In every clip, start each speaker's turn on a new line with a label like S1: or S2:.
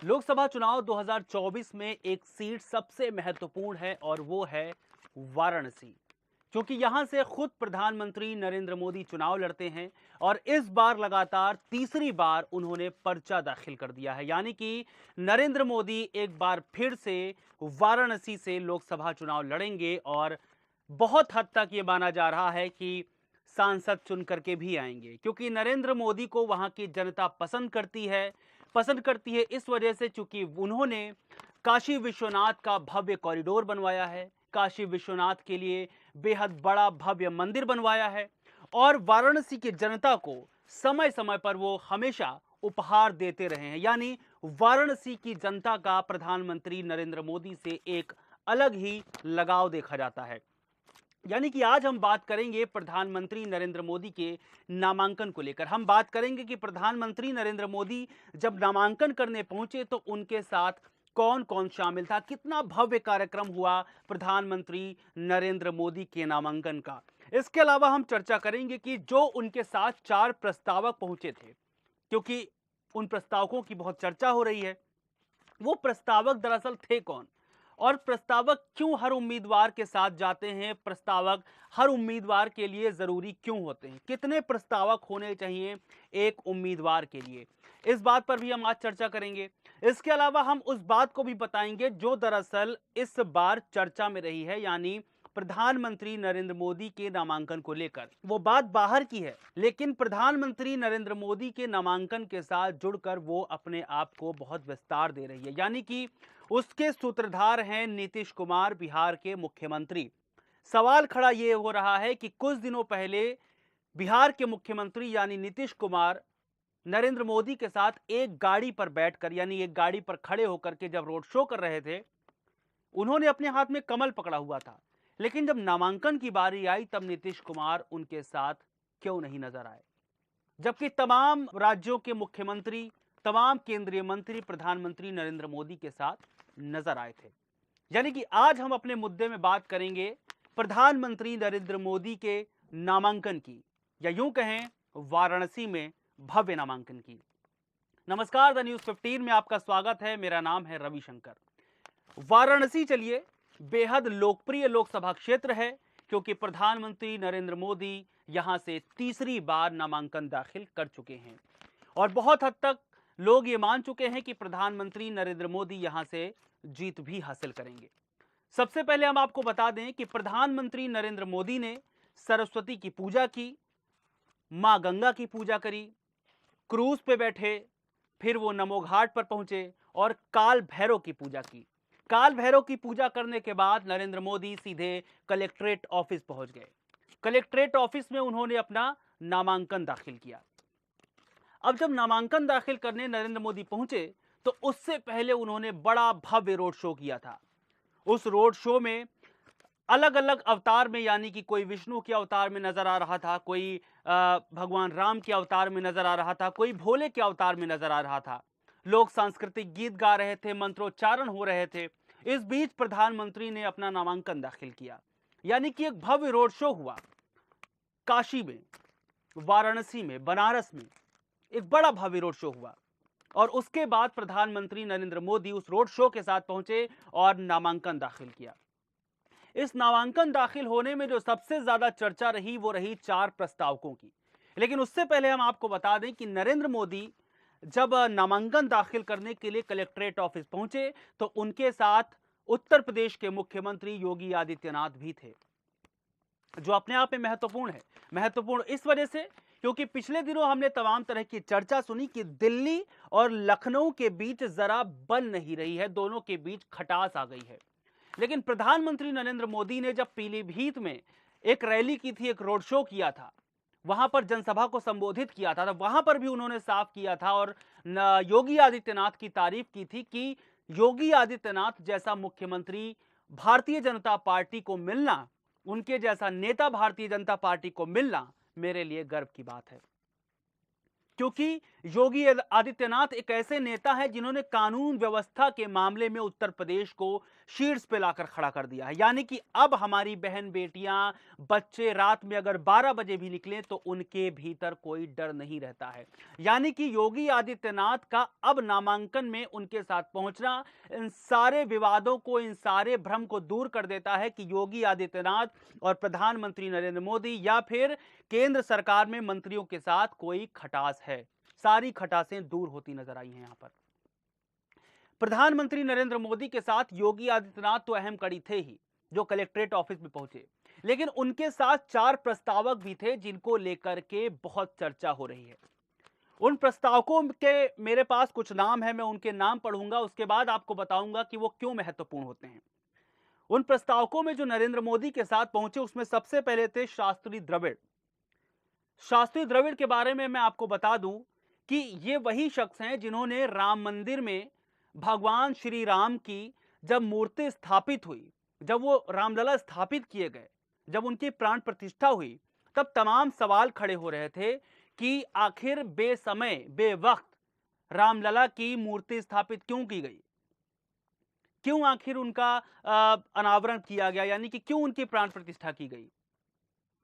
S1: लोकसभा चुनाव 2024 में एक सीट सबसे महत्वपूर्ण है और वो है वाराणसी। क्योंकि यहां से खुद प्रधानमंत्री नरेंद्र मोदी चुनाव लड़ते हैं और इस बार लगातार तीसरी बार उन्होंने पर्चा दाखिल कर दिया है। यानी कि नरेंद्र मोदी एक बार फिर से वाराणसी से लोकसभा चुनाव लड़ेंगे और बहुत हद तक ये माना जा रहा है कि सांसद चुन करके भी आएंगे, क्योंकि नरेंद्र मोदी को वहां की जनता पसंद करती है इस वजह से चूंकि उन्होंने काशी विश्वनाथ का भव्य कॉरिडोर बनवाया है, काशी विश्वनाथ के लिए बेहद बड़ा भव्य मंदिर बनवाया है और वाराणसी की जनता को समय समय पर वो हमेशा उपहार देते रहे हैं। यानी वाराणसी की जनता का प्रधानमंत्री नरेंद्र मोदी से एक अलग ही लगाव देखा जाता है। यानी कि आज हम बात करेंगे प्रधानमंत्री नरेंद्र मोदी के नामांकन को लेकर। हम बात करेंगे कि प्रधानमंत्री नरेंद्र मोदी जब नामांकन करने पहुंचे तो उनके साथ कौन कौन शामिल था, कितना भव्य कार्यक्रम हुआ प्रधानमंत्री नरेंद्र मोदी के नामांकन का। इसके अलावा हम चर्चा करेंगे कि जो उनके साथ 4 प्रस्तावक पहुंचे थे, क्योंकि उन प्रस्तावकों की बहुत चर्चा हो रही है, वो प्रस्तावक दरअसल थे कौन और प्रस्तावक क्यों हर उम्मीदवार के साथ जाते हैं, प्रस्तावक हर उम्मीदवार के लिए जरूरी क्यों होते हैं, कितने प्रस्तावक होने चाहिए एक उम्मीदवार के लिए, इस बात पर भी हम आज चर्चा करेंगे। इसके अलावा हम उस बात को भी बताएंगे जो दरअसल इस बार चर्चा में रही है, यानी प्रधानमंत्री नरेंद्र मोदी के नामांकन को लेकर। वो बात बाहर की है, लेकिन प्रधानमंत्री नरेंद्र मोदी के नामांकन के साथ जुड़कर वो अपने आप को बहुत विस्तार दे रही है। यानी कि उसके सूत्रधार हैं नीतीश कुमार, बिहार के मुख्यमंत्री। सवाल खड़ा ये हो रहा है कि कुछ दिनों पहले बिहार के मुख्यमंत्री यानी नीतीश कुमार नरेंद्र मोदी के साथ एक गाड़ी पर बैठकर, यानी एक गाड़ी पर खड़े होकर के जब रोड शो कर रहे थे, उन्होंने अपने हाथ में कमल पकड़ा हुआ था। लेकिन जब नामांकन की बारी आई तब नीतीश कुमार उनके साथ क्यों नहीं नजर आए, जबकि तमाम राज्यों के मुख्यमंत्री, तमाम केंद्रीय मंत्री प्रधानमंत्री नरेंद्र मोदी के साथ नजर आए थे। यानी कि आज हम अपने मुद्दे में बात करेंगे प्रधानमंत्री नरेंद्र मोदी के नामांकन की, या यूं कहें वाराणसी में भव्य नामांकन की। नमस्कार, द न्यूज़ 15 में आपका स्वागत है। मेरा नाम है रविशंकर। वाराणसी चलिए बेहद लोकप्रिय लोकसभा क्षेत्र है, क्योंकि प्रधानमंत्री नरेंद्र मोदी यहां से तीसरी बार नामांकन दाखिल कर चुके हैं और बहुत हद तक लोग ये मान चुके हैं कि प्रधानमंत्री नरेंद्र मोदी यहां से जीत भी हासिल करेंगे। सबसे पहले हम आपको बता दें कि प्रधानमंत्री नरेंद्र मोदी ने सरस्वती की पूजा की, मां गंगा की पूजा करी, क्रूज पे बैठे, फिर वो नमो घाट पर पहुंचे और काल भैरव की पूजा की। काल भैरव की पूजा करने के बाद नरेंद्र मोदी सीधे कलेक्ट्रेट ऑफिस पहुंच गए। कलेक्ट्रेट ऑफिस में उन्होंने अपना नामांकन दाखिल किया। अब जब नामांकन दाखिल करने नरेंद्र मोदी पहुंचे तो उससे पहले उन्होंने बड़ा भव्य रोड शो किया था। उस रोड शो में अलग अलग अवतार में, यानी कि कोई विष्णु के अवतार में नजर आ रहा था, कोई भगवान राम के अवतार में नजर आ रहा था, कोई भोले के अवतार में नजर आ रहा था। लोग सांस्कृतिक गीत गा रहे थे, मंत्रोच्चारण हो रहे थे। इस बीच प्रधानमंत्री ने अपना नामांकन दाखिल किया। यानी कि एक भव्य रोड शो हुआ काशी में, वाराणसी में, बनारस में एक बड़ा भव्य रोड शो हुआ और उसके बाद प्रधानमंत्री नरेंद्र मोदी उस रोड शो के साथ पहुंचे और नामांकन दाखिल किया। इस नामांकन दाखिल होने में जो सबसे ज्यादा चर्चा रही वो रही 4 प्रस्तावकों की। लेकिन उससे पहले हम आपको बता दें कि नरेंद्र मोदी जब नामांकन दाखिल करने के लिए कलेक्ट्रेट ऑफिस पहुंचे तो उनके साथ उत्तर प्रदेश के मुख्यमंत्री योगी आदित्यनाथ भी थे, जो अपने आप में महत्वपूर्ण है। महत्वपूर्ण इस वजह से क्योंकि पिछले दिनों हमने तमाम तरह की चर्चा सुनी कि दिल्ली और लखनऊ के बीच जरा बन नहीं रही है, दोनों के बीच खटास आ गई है। लेकिन प्रधानमंत्री नरेंद्र मोदी ने जब पीलीभीत में एक रैली की थी, एक रोड शो किया था, वहां पर जनसभा को संबोधित किया था, तो वहां पर भी उन्होंने साफ किया था और योगी आदित्यनाथ की तारीफ की थी कि योगी आदित्यनाथ जैसा मुख्यमंत्री भारतीय जनता पार्टी को मिलना, उनके जैसा नेता भारतीय जनता पार्टी को मिलना मेरे लिए गर्व की बात है। क्योंकि योगी आदित्यनाथ एक ऐसे नेता हैं जिन्होंने कानून व्यवस्था के मामले में उत्तर प्रदेश को शीर्ष पे लाकर खड़ा कर दिया है। यानी कि अब हमारी बहन बेटियां, बच्चे रात में अगर 12 बजे भी निकलें तो उनके भीतर कोई डर नहीं रहता है। यानी कि योगी आदित्यनाथ का अब नामांकन में उनके साथ पहुंचना इन सारे विवादों को, इन सारे भ्रम को दूर कर देता है कि योगी आदित्यनाथ और प्रधानमंत्री नरेंद्र मोदी या फिर केंद्र सरकार में मंत्रियों के साथ कोई खटास है। सारी खटासें दूर होती नजर आई हैं। यहां पर प्रधानमंत्री नरेंद्र मोदी के साथ योगी आदित्यनाथ तो अहम कड़ी थे ही, जो कलेक्ट्रेट ऑफिस में पहुंचे, लेकिन उनके साथ 4 प्रस्तावक भी थे जिनको लेकर के बहुत चर्चा हो रही है। उन प्रस्तावकों के मेरे पास कुछ नाम है, मैं उनके नाम पढ़ूंगा, उसके बाद आपको बताऊंगा कि वो क्यों महत्वपूर्ण होते हैं। उन प्रस्तावकों में जो नरेंद्र मोदी के साथ पहुंचे उसमें सबसे पहले थे शास्त्री द्रविड़। शास्त्री द्रविड़ के बारे में मैं आपको बता दूं कि ये वही शख्स हैं जिन्होंने राम मंदिर में भगवान श्री राम की जब मूर्ति स्थापित हुई, जब वो रामलला स्थापित किए गए, जब उनकी प्राण प्रतिष्ठा हुई, तब तमाम सवाल खड़े हो रहे थे कि आखिर बेसमय बेवक्त रामलला की मूर्ति स्थापित क्यों की गई, क्यों आखिर उनका अनावरण किया गया, यानी कि क्यों उनकी प्राण प्रतिष्ठा की गई।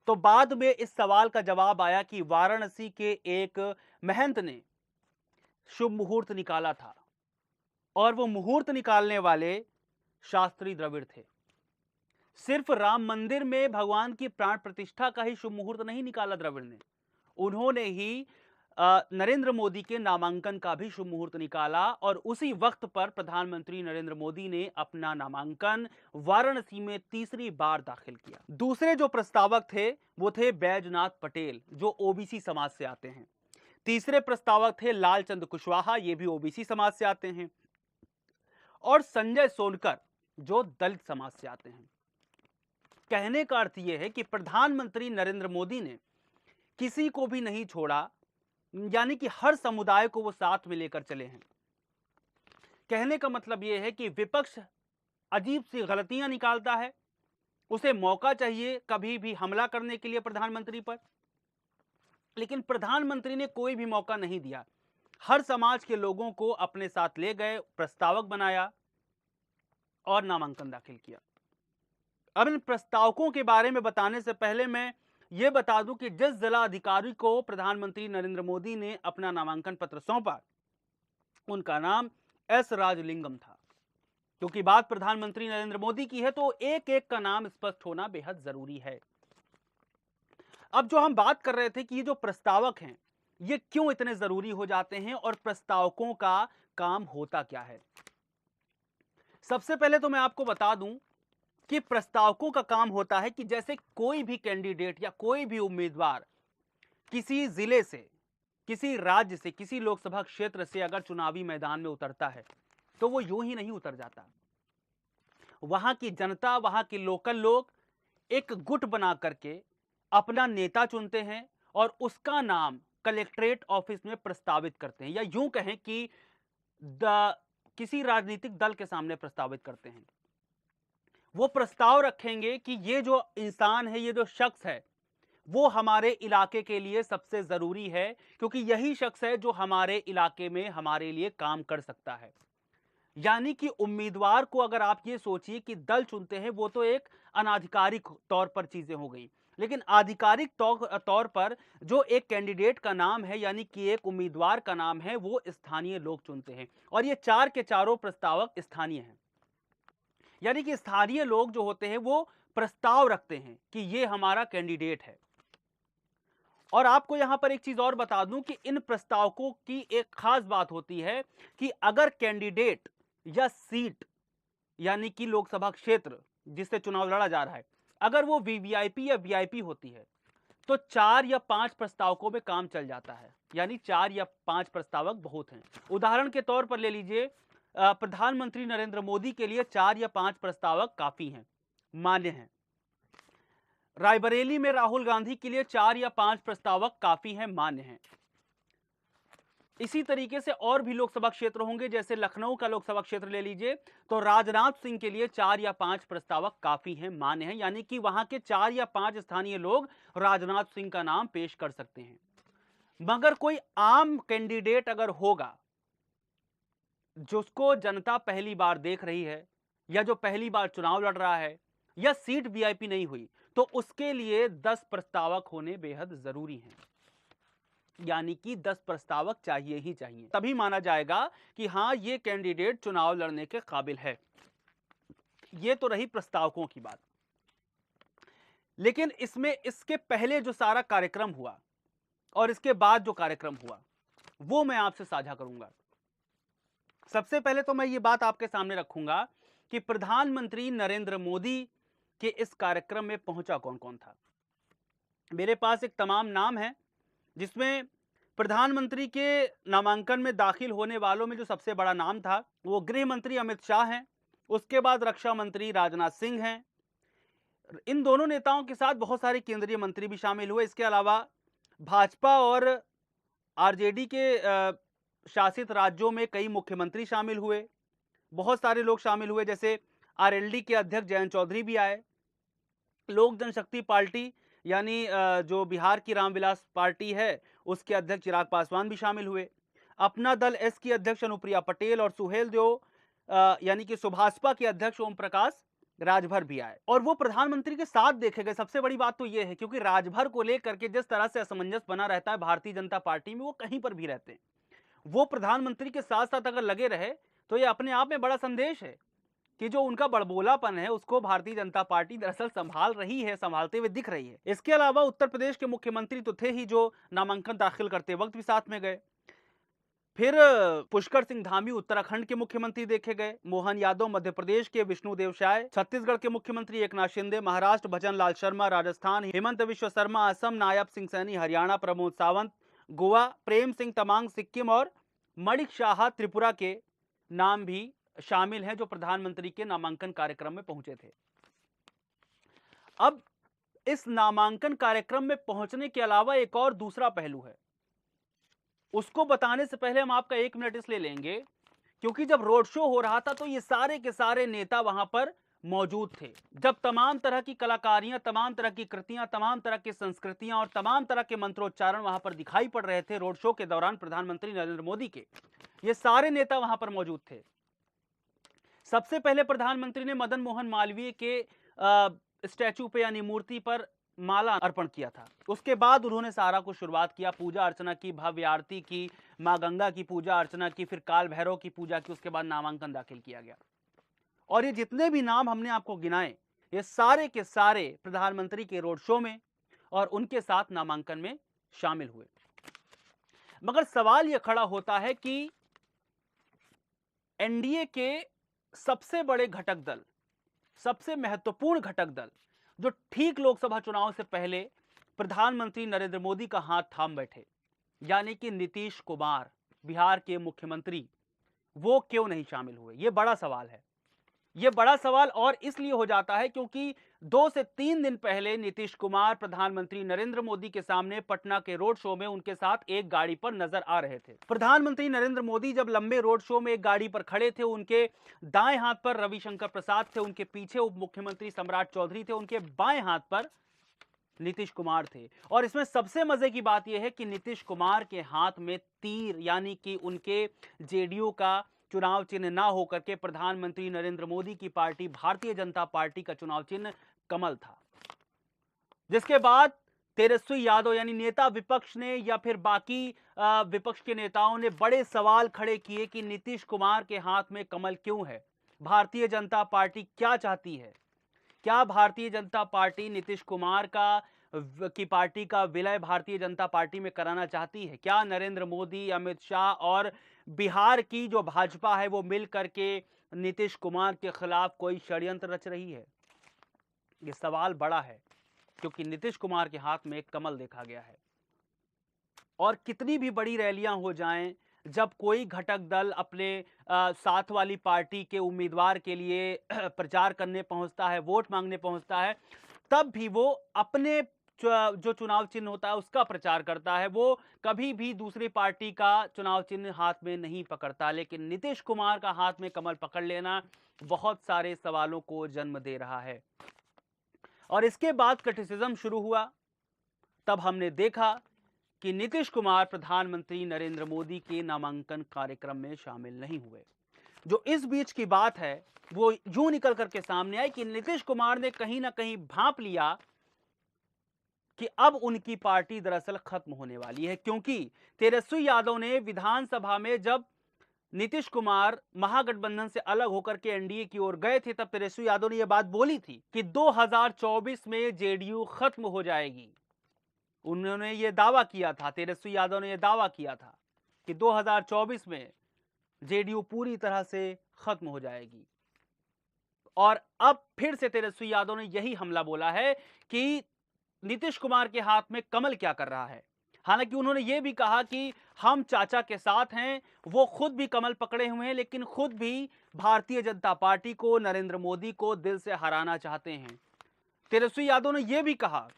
S1: तो बाद में इस सवाल का जवाब आया कि वाराणसी के एक महंत ने शुभ मुहूर्त निकाला था और वो मुहूर्त निकालने वाले शास्त्री द्रविड़ थे। सिर्फ राम मंदिर में भगवान की प्राण प्रतिष्ठा का ही शुभ मुहूर्त नहीं निकाला द्रविड़ ने, उन्होंने ही नरेंद्र मोदी के नामांकन का भी शुभ मुहूर्त निकाला और उसी वक्त पर प्रधानमंत्री नरेंद्र मोदी ने अपना नामांकन वाराणसी में तीसरी बार दाखिल किया। दूसरे जो प्रस्तावक थे वो थे बैजनाथ पटेल, जो ओबीसी समाज से आते हैं। तीसरे प्रस्तावक थे लालचंद कुशवाहा, ये भी ओबीसी समाज से आते हैं, और संजय सोनकर, जो दलित समाज से आते हैं। कहने का अर्थ यह है कि प्रधानमंत्री नरेंद्र मोदी ने किसी को भी नहीं छोड़ा, यानी कि हर समुदाय को वो साथ में लेकर चले हैं। कहने का मतलब यह है कि विपक्ष अजीब सी गलतियां निकालता है, उसे मौका चाहिए कभी भी हमला करने के लिए प्रधानमंत्री पर, लेकिन प्रधानमंत्री ने कोई भी मौका नहीं दिया। हर समाज के लोगों को अपने साथ ले गए, प्रस्तावक बनाया और नामांकन दाखिल किया। अब इन प्रस्तावकों के बारे में बताने से पहले मैं ये बता दूं कि जिस जिला अधिकारी को प्रधानमंत्री नरेंद्र मोदी ने अपना नामांकन पत्र सौंपा, उनका नाम एस राजलिंगम था। क्योंकि बात प्रधानमंत्री नरेंद्र मोदी की है तो एक एक का नाम स्पष्ट होना बेहद जरूरी है। अब जो हम बात कर रहे थे कि ये जो प्रस्तावक हैं ये क्यों इतने जरूरी हो जाते हैं और प्रस्तावकों का काम होता क्या है। सबसे पहले तो मैं आपको बता दूं कि प्रस्तावकों का काम होता है कि जैसे कोई भी कैंडिडेट या कोई भी उम्मीदवार किसी जिले से, किसी राज्य से, किसी लोकसभा क्षेत्र से अगर चुनावी मैदान में उतरता है तो वो यूं ही नहीं उतर जाता। वहां की जनता, वहां के लोकल लोग एक गुट बना करके अपना नेता चुनते हैं और उसका नाम कलेक्ट्रेट ऑफिस में प्रस्तावित करते हैं, या यूं कहें कि किसी राजनीतिक दल के सामने प्रस्तावित करते हैं। वो प्रस्ताव रखेंगे कि ये जो इंसान है, ये जो शख्स है, वो हमारे इलाके के लिए सबसे जरूरी है, क्योंकि यही शख्स है जो हमारे इलाके में हमारे लिए काम कर सकता है। यानी कि उम्मीदवार को अगर आप ये सोचिए कि दल चुनते हैं, वो तो एक अनाधिकारिक तौर पर चीजें हो गई, लेकिन आधिकारिक तौर पर जो एक कैंडिडेट का नाम है, यानी कि एक उम्मीदवार का नाम है, वो स्थानीय लोग चुनते हैं। और ये चार के चारों प्रस्तावक स्थानीय हैं, यानी कि स्थानीय लोग जो होते हैं वो प्रस्ताव रखते हैं कि ये हमारा कैंडिडेट है। और आपको यहां पर एक चीज और बता दूं कि इन प्रस्तावकों की एक खास बात होती है कि अगर कैंडिडेट या सीट, यानी कि लोकसभा क्षेत्र जिससे चुनाव लड़ा जा रहा है, अगर वो वीवीआईपी या वीआईपी होती है तो 4 या 5 प्रस्तावकों में काम चल जाता है, यानी 4 या 5 प्रस्तावक बहुत हैं। उदाहरण के तौर पर ले लीजिए, प्रधानमंत्री नरेंद्र मोदी के लिए 4 या 5 प्रस्तावक काफी हैं, मान्य हैं। रायबरेली में राहुल गांधी के लिए 4 या 5 प्रस्तावक काफी हैं, मान्य हैं। इसी तरीके से और भी लोकसभा क्षेत्र होंगे, जैसे लखनऊ का लोकसभा क्षेत्र ले लीजिए तो राजनाथ सिंह के लिए 4 या 5 प्रस्तावक काफी हैं, मान्य हैं, यानी कि वहां के 4 या 5 स्थानीय लोग राजनाथ सिंह का नाम पेश कर सकते हैं। मगर कोई आम कैंडिडेट अगर होगा जिसको जनता पहली बार देख रही है या जो पहली बार चुनाव लड़ रहा है या सीट वीआईपी नहीं हुई, तो उसके लिए 10 प्रस्तावक होने बेहद जरूरी हैं। यानी कि 10 प्रस्तावक चाहिए ही चाहिए, तभी माना जाएगा कि हां ये कैंडिडेट चुनाव लड़ने के काबिल है। ये तो रही प्रस्तावकों की बात। लेकिन इसमें इसके पहले जो सारा कार्यक्रम हुआ और इसके बाद जो कार्यक्रम हुआ वो मैं आपसे साझा करूंगा। सबसे पहले तो मैं ये बात आपके सामने रखूंगा कि प्रधानमंत्री नरेंद्र मोदी के इस कार्यक्रम में पहुंचा कौन कौन था। मेरे पास एक तमाम नाम है जिसमें प्रधानमंत्री के नामांकन में दाखिल होने वालों में जो सबसे बड़ा नाम था वो गृह मंत्री अमित शाह हैं, उसके बाद रक्षा मंत्री राजनाथ सिंह हैं। इन दोनों नेताओं के साथ बहुत सारे केंद्रीय मंत्री भी शामिल हुए। इसके अलावा भाजपा और आरजेडी के शासित राज्यों में कई मुख्यमंत्री शामिल हुए, बहुत सारे लोग शामिल हुए, जैसे आरएलडी के अध्यक्ष जयंत चौधरी भी आए। लोक जनशक्ति पार्टी यानी जो बिहार की रामविलास पार्टी है उसके अध्यक्ष चिराग पासवान भी शामिल हुए। अपना दल एस की अध्यक्ष अनुप्रिया पटेल और सुहेल देव यानी कि सुभाषपा के अध्यक्ष ओम प्रकाश राजभर भी आए और वो प्रधानमंत्री के साथ देखे गए। सबसे बड़ी बात तो ये है क्योंकि राजभर को लेकर के जिस तरह से असमंजस बना रहता है भारतीय जनता पार्टी में, वो कहीं पर भी रहते हैं, वो प्रधानमंत्री के साथ साथ अगर लगे रहे तो ये अपने आप में बड़ा संदेश है कि जो उनका बड़बोलापन है उसको भारतीय जनता पार्टी दरअसल संभाल रही है, संभालते हुए दिख रही है। इसके अलावा उत्तर प्रदेश के मुख्यमंत्री तो थे ही जो नामांकन दाखिल करते वक्त भी साथ में गए। फिर पुष्कर सिंह धामी उत्तराखंड के मुख्यमंत्री देखे गए, मोहन यादव मध्य प्रदेश के, विष्णुदेव साय छत्तीसगढ़ के मुख्यमंत्री, एकनाथ शिंदे महाराष्ट्र, भजन लाल शर्मा राजस्थान, हेमंत बिश्व शर्मा असम, नायब सिंह सैनी हरियाणा, प्रमोद सावंत गोवा, प्रेम सिंह तमांग सिक्किम और मणिक शाह त्रिपुरा के नाम भी शामिल हैं जो प्रधानमंत्री के नामांकन कार्यक्रम में पहुंचे थे। अब इस नामांकन कार्यक्रम में पहुंचने के अलावा एक और दूसरा पहलू है, उसको बताने से पहले हम आपका 1 मिनट इसलिए लेंगे क्योंकि जब रोड शो हो रहा था तो ये सारे के सारे नेता वहां पर मौजूद थे। जब तमाम तरह की कलाकारियां, तमाम तरह की कृतियां, तमाम तरह की संस्कृतियां और तमाम तरह के मंत्रोच्चारण वहां पर दिखाई पड़ रहे थे रोड शो के दौरान प्रधानमंत्री नरेंद्र मोदी के, ये सारे नेता वहां पर मौजूद थे। सबसे पहले प्रधानमंत्री ने मदन मोहन मालवीय के स्टैचू पे यानी मूर्ति पर माला अर्पण किया था। उसके बाद उन्होंने सारा कुछ शुरुआत किया, पूजा अर्चना की, भव्य आरती की, मां गंगा की पूजा अर्चना की, फिर काल भैरव की पूजा की, उसके बाद नामांकन दाखिल किया गया। और ये जितने भी नाम हमने आपको गिनाए ये सारे के सारे प्रधानमंत्री के रोड शो में और उनके साथ नामांकन में शामिल हुए। मगर सवाल यह खड़ा होता है कि एनडीए के सबसे बड़े घटक दल, सबसे महत्वपूर्ण घटक दल जो ठीक लोकसभा चुनाव से पहले प्रधानमंत्री नरेंद्र मोदी का हाथ थाम बैठे, यानी कि नीतीश कुमार बिहार के मुख्यमंत्री, वो क्यों नहीं शामिल हुए? ये बड़ा सवाल है। ये बड़ा सवाल और इसलिए हो जाता है क्योंकि 2 से 3 दिन पहले नीतीश कुमार प्रधानमंत्री नरेंद्र मोदी के सामने पटना के रोड शो में उनके साथ एक गाड़ी पर नजर आ रहे थे। प्रधानमंत्री नरेंद्र मोदी जब लंबे रोड शो में एक गाड़ी पर खड़े थे, उनके दाएं हाथ पर रविशंकर प्रसाद थे, उनके पीछे उप मुख्यमंत्री सम्राट चौधरी थे, उनके बाएं हाथ पर नीतीश कुमार थे। और इसमें सबसे मजे की बात यह है कि नीतीश कुमार के हाथ में तीर यानी कि उनके जेडीयू का चुनाव चिन्ह ना होकर के प्रधानमंत्री नरेंद्र मोदी की पार्टी भारतीय जनता पार्टी का चुनाव चिन्ह कमल था। जिसके बाद तेजस्वी यादव यानी नेता विपक्ष ने या फिर बाकी विपक्ष के नेताओं ने बड़े सवाल खड़े किए कि नीतीश कुमार के हाथ में कमल क्यों है, भारतीय जनता पार्टी क्या चाहती है, क्या भारतीय जनता पार्टी नीतीश कुमार की पार्टी का विलय भारतीय जनता पार्टी में कराना चाहती है, क्या नरेंद्र मोदी, अमित शाह और बिहार की जो भाजपा है वो मिल करके नीतीश कुमार के खिलाफ कोई षड्यंत्र रच रही है? ये सवाल बड़ा है क्योंकि नीतीश कुमार के हाथ में एक कमल देखा गया है। और कितनी भी बड़ी रैलियां हो जाएं, जब कोई घटक दल अपने साथ वाली पार्टी के उम्मीदवार के लिए प्रचार करने पहुंचता है, वोट मांगने पहुंचता है, तब भी वो अपने जो चुनाव चिन्ह होता है उसका प्रचार करता है, वो कभी भी दूसरी पार्टी का चुनाव चिन्ह हाथ में नहीं पकड़ता। लेकिन नीतीश कुमार का हाथ में कमल पकड़ लेना बहुत सारे सवालों को जन्म दे रहा है। और इसके बाद क्रिटिसिज्म शुरू हुआ। तब हमने देखा कि नीतीश कुमार प्रधानमंत्री नरेंद्र मोदी के नामांकन कार्यक्रम में शामिल नहीं हुए। जो इस बीच की बात है वो यूं निकल करके सामने आई कि नीतीश कुमार ने कहीं ना कहीं भांप लिया कि अब उनकी पार्टी दरअसल खत्म होने वाली है, क्योंकि तेजस्वी यादव ने विधानसभा में जब नीतीश कुमार महागठबंधन से अलग होकर के एनडीए की ओर गए थे, तब तेजस्वी यादव ने यह बात बोली थी कि 2024 में जेडीयू खत्म हो जाएगी। उन्होंने यह दावा किया था, तेजस्वी यादव ने यह दावा किया था कि 2024 में जेडीयू पूरी तरह से खत्म हो जाएगी। और अब फिर से तेजस्वी यादव ने यही हमला बोला है कि नीतीश कुमार के हाथ में कमल क्या कर रहा है। हालांकि उन्होंने यह भी कहा कि हम चाचा के साथ हैं, वो खुद भी कमल पकड़े हुए हैं, लेकिन खुद भी भारतीय जनता पार्टी को, नरेंद्र मोदी को दिल से हराना चाहते हैं। तेजस्वी यादव ने यह भी कहा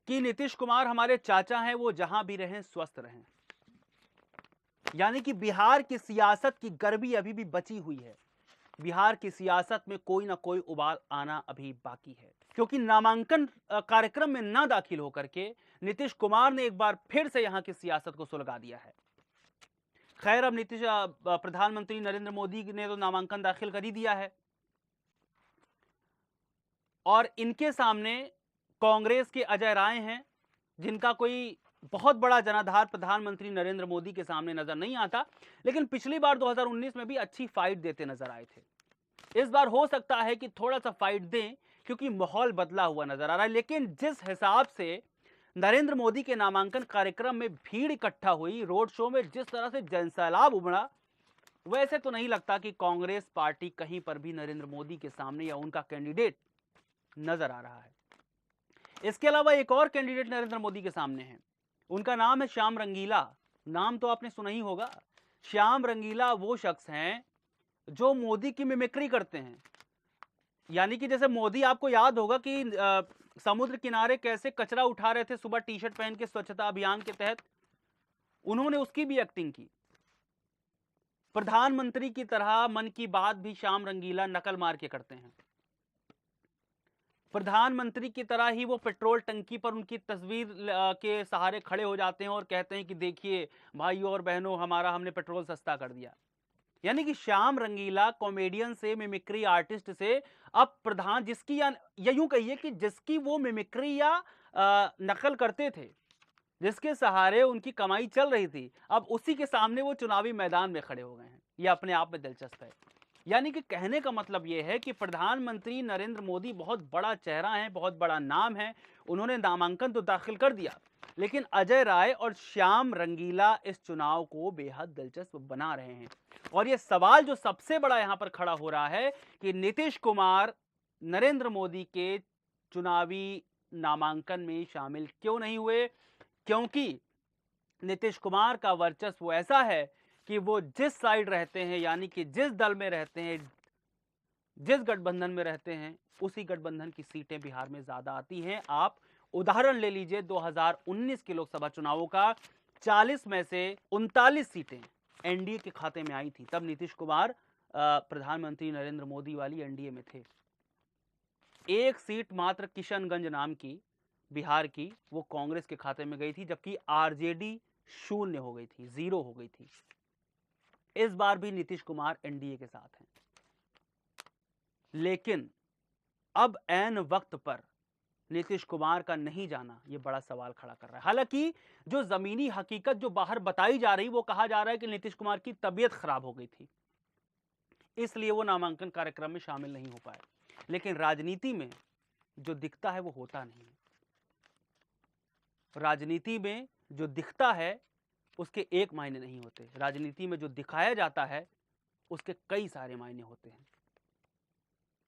S1: कि नीतीश कुमार हमारे चाचा हैं, वो जहां भी रहें स्वस्थ रहें। यानी कि बिहार की सियासत की गर्मी अभी भी बची हुई है। बिहार की सियासत में कोई ना कोई उबाल आना अभी बाकी है, क्योंकि नामांकन कार्यक्रम में ना दाखिल होकर के नीतीश कुमार ने एक बार फिर से यहां की सियासत को सुलगा दिया है। खैर, अब प्रधानमंत्री नरेंद्र मोदी ने तो नामांकन दाखिल कर ही दिया है और इनके सामने कांग्रेस के अजय राय हैं, जिनका कोई बहुत बड़ा जनाधार प्रधानमंत्री नरेंद्र मोदी के सामने नजर नहीं आता, लेकिन पिछली बार 2019 में भी अच्छी फाइट देते नजर आए थे। इस बार हो सकता है कि थोड़ा सा फाइट दें, क्योंकि माहौल बदला हुआ नजर आ रहा है। लेकिन जिस हिसाब से नरेंद्र मोदी के नामांकन कार्यक्रम में भीड़ इकट्ठा हुई, रोड शो में जिस तरह से जनसैलाब उमड़ा, वैसे तो नहीं लगता कि कांग्रेस पार्टी कहीं पर भी नरेंद्र मोदी के सामने या उनका कैंडिडेट नजर आ रहा है। इसके अलावा एक और कैंडिडेट नरेंद्र मोदी के सामने है, उनका नाम है श्याम रंगीला। नाम तो आपने सुना ही होगा। श्याम रंगीला वो शख्स हैं जो मोदी की मिमिक्री करते हैं। यानी कि जैसे मोदी, आपको याद होगा कि समुद्र किनारे कैसे कचरा उठा रहे थे सुबह टी शर्ट पहन के स्वच्छता अभियान के तहत, उन्होंने उसकी भी एक्टिंग की। प्रधानमंत्री की तरह मन की बात भी श्याम रंगीला नकल मार के करते हैं। प्रधानमंत्री की तरह ही वो पेट्रोल टंकी पर उनकी तस्वीर के सहारे खड़े हो जाते हैं और कहते हैं कि देखिए भाइयों और बहनों, हमने पेट्रोल सस्ता कर दिया। यानी कि श्याम रंगीला कॉमेडियन से, मिमिक्री आर्टिस्ट से अब प्रधान, जिसकी या यूं कहिए कि जिसकी वो मिमिक्री या नकल करते थे, जिसके सहारे उनकी कमाई चल रही थी, अब उसी के सामने वो चुनावी मैदान में खड़े हो गए हैं। ये अपने आप में दिलचस्प है। यानी कि कहने का मतलब यह है कि प्रधानमंत्री नरेंद्र मोदी बहुत बड़ा चेहरा है, बहुत बड़ा नाम है। उन्होंने नामांकन तो दाखिल कर दिया, लेकिन अजय राय और श्याम रंगीला इस चुनाव को बेहद दिलचस्प बना रहे हैं। और यह सवाल जो सबसे बड़ा यहां पर खड़ा हो रहा है कि नीतीश कुमार नरेंद्र मोदी के चुनावी नामांकन में शामिल क्यों नहीं हुए? क्योंकि नीतीश कुमार का वर्चस्व ऐसा है कि वो जिस साइड रहते हैं, यानी कि जिस दल में रहते हैं, जिस गठबंधन में रहते हैं, उसी गठबंधन की सीटें बिहार में ज्यादा आती हैं। आप उदाहरण ले लीजिए 2019 के लोकसभा चुनावों का, 40 में से 39 सीटें एनडीए के खाते में आई थी। तब नीतीश कुमार प्रधानमंत्री नरेंद्र मोदी वाली एनडीए में थे। एक सीट मात्र किशनगंज नाम की बिहार की, वो कांग्रेस के खाते में गई थी, जबकि आरजेडी शून्य हो गई थी, 0 हो गई थी। इस बार भी नीतीश कुमार एनडीए के साथ हैं, लेकिन अब ऐन वक्त पर नीतीश कुमार का नहीं जाना यह बड़ा सवाल खड़ा कर रहा है। हालांकि जो जमीनी हकीकत जो बाहर बताई जा रही, वो कहा जा रहा है कि नीतीश कुमार की तबीयत खराब हो गई थी, इसलिए वो नामांकन कार्यक्रम में शामिल नहीं हो पाए। लेकिन राजनीति में जो दिखता है वो होता नहीं है। राजनीति में जो दिखता है उसके एक मायने नहीं होते। राजनीति में जो दिखाया जाता है उसके कई सारे मायने होते हैं।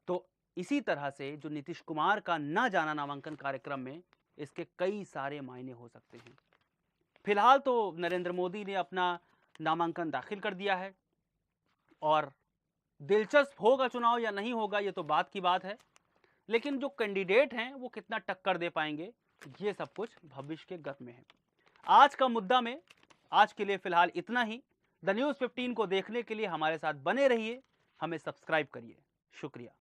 S1: तो इसी तरह से जो नीतीश कुमार का ना जाना नामांकन कार्यक्रम में, इसके कई सारे मायने हो सकते हैं। फिलहाल तो नरेंद्र मोदी ने अपना नामांकन दाखिल कर दिया है और दिलचस्प होगा चुनाव या नहीं होगा, ये तो बात की बात है। लेकिन जो कैंडिडेट हैं वो कितना टक्कर दे पाएंगे, ये सब कुछ भविष्य के गत में है। आज का मुद्दा में आज के लिए फिलहाल इतना ही। द न्यूज़ 15 को देखने के लिए हमारे साथ बने रहिए, हमें सब्सक्राइब करिए। शुक्रिया।